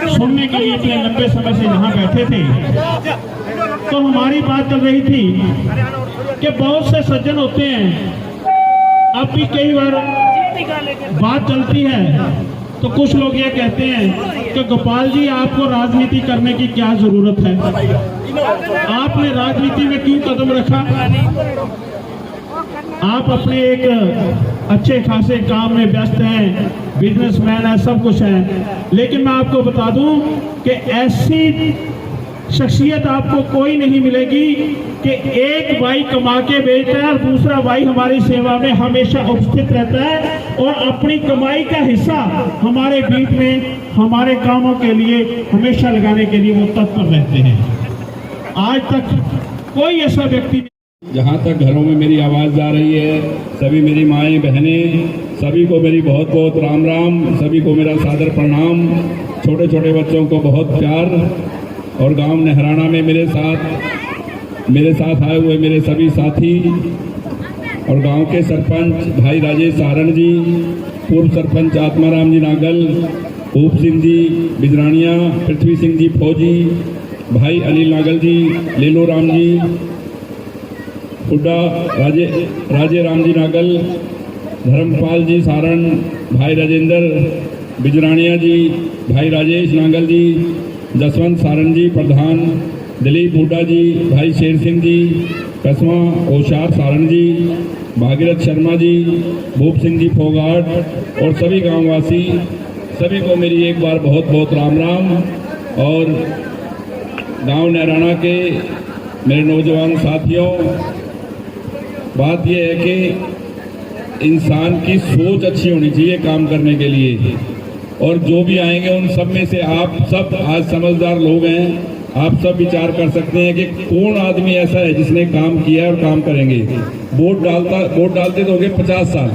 सुनने के लिए इतने लंबे समय से यहाँ बैठे थे, तो हमारी बात चल रही थी कि बहुत से सज्जन होते हैं। अब भी कई बार बात चलती है तो कुछ लोग ये कहते हैं कि गोपाल जी, आपको राजनीति करने की क्या जरूरत है, आपने राजनीति में क्यों कदम रखा, आप अपने एक अच्छे खासे काम में व्यस्त हैं, बिजनेसमैन है, सब कुछ है। लेकिन मैं आपको बता दूं कि ऐसी शख्सियत आपको कोई नहीं मिलेगी कि एक भाई कमा के बेचता है और दूसरा भाई हमारी सेवा में हमेशा उपस्थित रहता है और अपनी कमाई का हिस्सा हमारे बीच में हमारे कामों के लिए हमेशा लगाने के लिए वो तत्पर रहते हैं। आज तक कोई ऐसा व्यक्ति, जहाँ तक घरों में मेरी आवाज़ जा रही है, सभी मेरी माएँ बहनें, सभी को मेरी बहुत बहुत राम राम, सभी को मेरा सादर प्रणाम। छोटे छोटे बच्चों को बहुत प्यार। और गांव नेहराना में मेरे साथ आए हुए मेरे सभी साथी और गांव के सरपंच भाई राजेश सारण जी, पूर्व सरपंच आत्माराम जी नागल, ऊप सिंह जी बिजरानिया, पृथ्वी सिंह जी फौजी, भाई अनिल नागल जी, लेलो राम जी हुड्डा, राजे राम जी नागल, धर्मपाल जी सारण, भाई राजेंद्र बिजरानिया जी, भाई राजेश नागल जी, जसवंत सारण जी प्रधान, दिलीप हुड्डा जी, भाई शेर सिंह जी, कसवा ओशार सारण जी, भागीरथ शर्मा जी, भूप सिंह जी फोगाट और सभी गांववासी, सभी को मेरी एक बार बहुत बहुत राम राम। और गांव नेहराना के मेरे नौजवान साथियों, बात यह है कि इंसान की सोच अच्छी होनी चाहिए काम करने के लिए। और जो भी आएंगे उन सब में से आप सब आज समझदार लोग हैं, आप सब विचार कर सकते हैं कि कौन आदमी ऐसा है जिसने काम किया और काम करेंगे। वोट डालते तो हो गए 50 साल,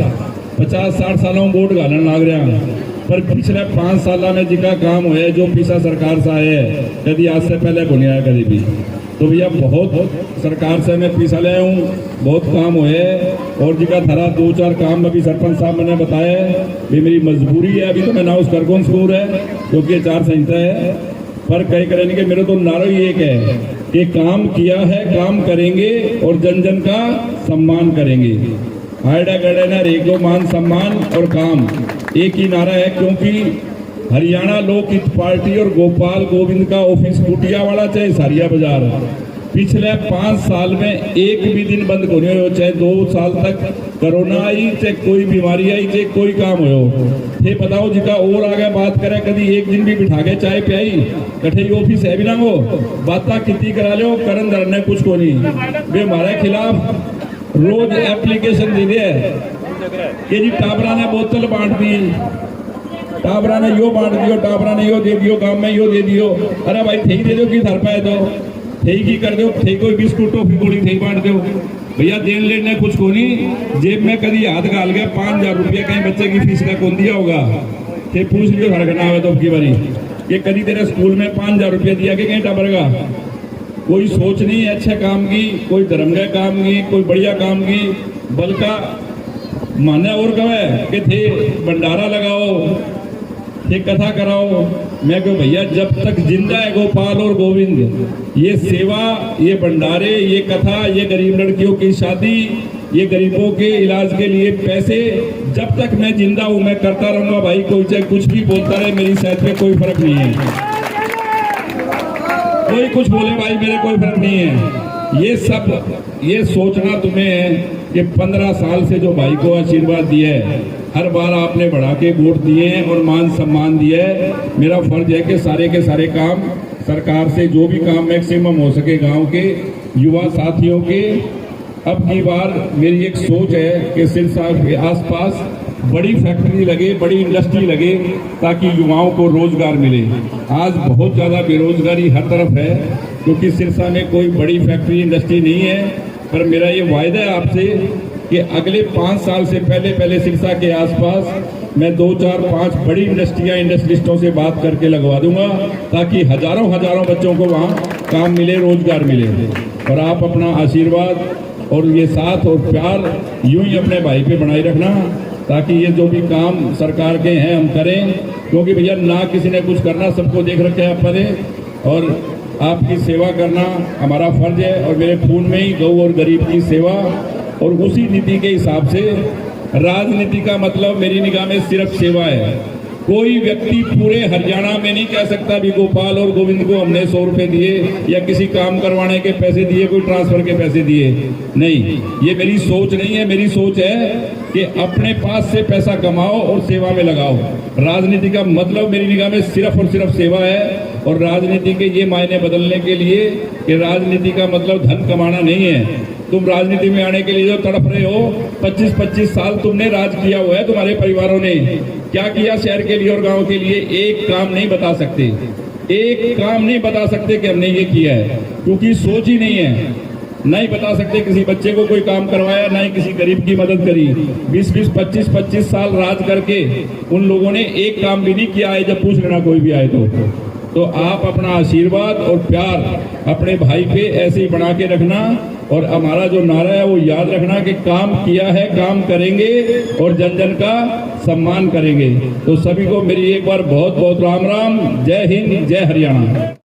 50-60 सालों में वोट घालन लाग रहा है, पर पिछले 5 साल में जिका काम हुआ है, जो पिछला सरकार से आया है, कभी आज से पहले को नहीं आया कभी भी। तो भैया बहुत सरकार से मैं पिछा ले हूँ, बहुत काम हुए और जिका धरा 2-4 काम में भी सरपंच साहब मैंने बताया भी मेरी मजबूरी है। अभी तो मैं नाउस कर कौन स्कूल है क्योंकि ये 4 संहिता है, पर कहीं करेंगे कि मेरा तो नारा ही एक है कि काम किया है, काम करेंगे और जन जन का सम्मान करेंगे। हायडा गड़े ना रेगो मान सम्मान और काम एक ही नारा है, क्योंकि हरियाणा लोक हित पार्टी और गोपाल गोविंद का ऑफिस कुटिया वाला चाहे सारिया बाजार पिछले 5 साल में एक भी दिन बंद को नहीं हो, चाहे 2 साल तक कोरोना आई, चाहे कोई बीमारी आई, चाहे कोई काम हो। ये बताओ जिका और आगे बात करे, कभी एक दिन भी बिठा के चाय पियाई कठे ऑफिस है भी ना हो, बात कितनी करा लो, करन धरने कुछ को नहीं। वे हमारे खिलाफ रोज एप्लीकेशन दे दिए कि जी टाबरा ने बोतल बांट दी, टाबरा ने यो बांट दियो, टाबरा ने यो दे दियो, गांव में यो दे दियो। अरे भाई थे दे दो कि धर पाए तो थे की कर दो, थे कोई बिस्कुट टॉफी गोली थे बांट दो भैया। देन लेने कुछ को नहीं, जेब में कभी हाथ गाल गया 5000 रुपया कहीं बच्चे की फीस का कौन दिया होगा, थे पूछ लियो हरकना हुआ तो की बारी ये कभी तेरे स्कूल में 5000 रुपया दिया कि कहीं टाबर का। कोई सोच नहीं है अच्छे काम की, कोई धर्म का काम की, कोई बढ़िया काम की, बल्कि माने और कहे कि थे भंडारा लगाओ, थे कथा कराओ। मैं कहूँ भैया जब तक जिंदा है गोपाल और गोविंद, ये सेवा, ये भंडारे, ये कथा, ये गरीब लड़कियों की शादी, ये गरीबों के इलाज के लिए पैसे, जब तक मैं जिंदा हूँ मैं करता रहूंगा भाई। कोई चाहे कुछ भी बोलता रहे, मेरी सेहत पे कोई फर्क नहीं है, कोई कुछ बोले भाई मेरे कोई फर्क नहीं है। ये सब ये सोचना तुम्हें है कि 15 साल से जो भाई को आशीर्वाद दिया है, हर बार आपने बढ़ा के वोट दिए हैं और मान सम्मान दिया है। मेरा फर्ज है कि सारे के सारे काम सरकार से जो भी काम मैक्सिमम हो सके गांव के युवा साथियों के। अब की बार मेरी एक सोच है कि सिरसा के आसपास बड़ी फैक्ट्री लगे, बड़ी इंडस्ट्री लगे, ताकि युवाओं को रोजगार मिले। आज बहुत ज़्यादा बेरोजगारी हर तरफ है क्योंकि सिरसा में कोई बड़ी फैक्ट्री इंडस्ट्री नहीं है। पर मेरा ये वायदा है आपसे कि अगले 5 साल से पहले सिरसा के आसपास मैं 2-4-5 बड़ी इंडस्ट्रियलिस्टों से बात करके लगवा दूंगा, ताकि हजारों बच्चों को वहाँ काम मिले, रोजगार मिले। और आप अपना आशीर्वाद और ये साथ और प्यार यूं ही अपने भाई पे बनाए रखना, ताकि ये जो भी काम सरकार के हैं हम करें क्योंकि भैया ना किसी ने कुछ करना, सबको देख रखा है अपन ने, और आपकी सेवा करना हमारा फर्ज है। और मेरे खून में ही गौ और गरीब की सेवा, और उसी नीति के हिसाब से राजनीति का मतलब मेरी निगाह में सिर्फ सेवा है। कोई व्यक्ति पूरे हरियाणा में नहीं कह सकता भी गोपाल और गोविंद को हमने 100 रुपए दिए या किसी काम करवाने के पैसे दिए, कोई ट्रांसफर के पैसे दिए। नहीं, ये मेरी सोच नहीं है। मेरी सोच है कि अपने पास से पैसा कमाओ और सेवा में लगाओ। राजनीति का मतलब मेरी निगाह में सिर्फ और सिर्फ सेवा है। और राजनीति के ये मायने बदलने के लिए कि राजनीति का मतलब धन कमाना नहीं है। तुम राजनीति में आने के लिए जो तड़प रहे हो, 25-25 साल तुमने राज किया हुआ है, तुम्हारे परिवारों ने क्या किया शहर के लिए और गांव के लिए, एक काम नहीं बता सकते। एक काम नहीं बता सकते कि हमने ये किया है, क्योंकि सोच ही नहीं है। नहीं बता सकते किसी बच्चे को कोई काम करवाया, ना ही किसी गरीब की मदद करी। 20-20, 25-25 साल राज करके उन लोगों ने एक काम भी नहीं किया है। जब पूछ लेना कोई भी आए तो आप अपना आशीर्वाद और प्यार अपने भाई पे ऐसे ही बना के रखना। और हमारा जो नारा है वो याद रखना कि काम किया है, काम करेंगे और जन जन का सम्मान करेंगे। तो सभी को मेरी एक बार बहुत बहुत राम राम। जय हिंद, जय हरियाणा।